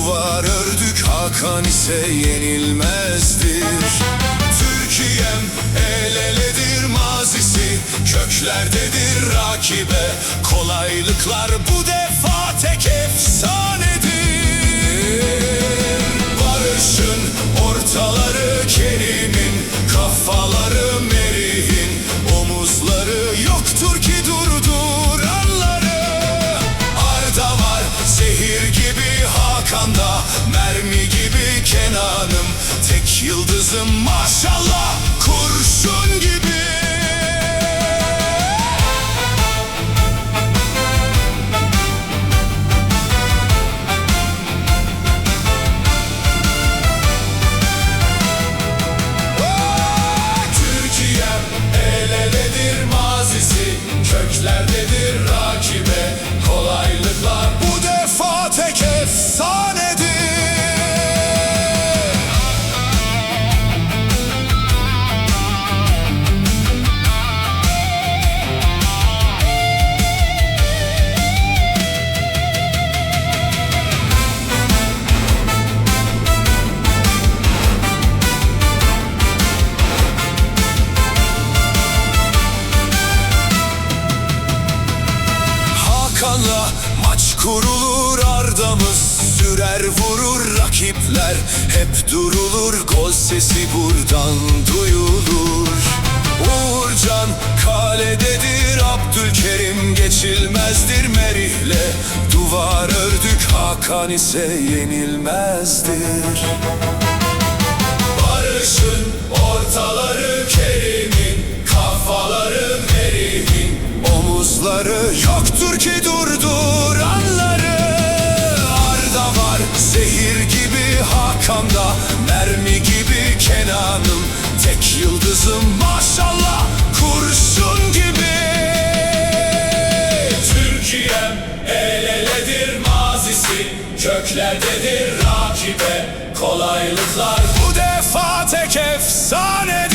duvar ördük, Hakan ise yenilmezdir. Türkiye'm el eledir, mazisi köklerdedir. Rakibe kolaylıklar bu defa tek efsanedir. Barışın ortaları Kerim'in, kafaları Merih'in, omuzları yoktur ki durduranları. Arda var zehir gibi Hakan'da, mermi gibi Kenan'ım, tek yıldızım maşallah kurşun gibi. Köklerdedir rakibe kolaylıklar bu defa tek efsanedir. Hakan'la maç kurulur, Arda'mız sürer vurur, rakipler hep durulur, gol sesi buradan duyulur. Uğurcan kalededir, Abdülkerim geçilmezdir. Merih'le duvar ördük, Hakan ise yenilmezdir. Barışın ortaları Kerim'in, kafaları Merih'in, omuzları yoktur ki durduranları. Arda var zehir gibi Hakan'da, mermi gibi Kenan'ım, tek yıldızım maşallah kurşun gibi. Türkiye'm el eledir, mazisi köklerdedir. Rakibe kolaylıklar bu defa tek efsanedir.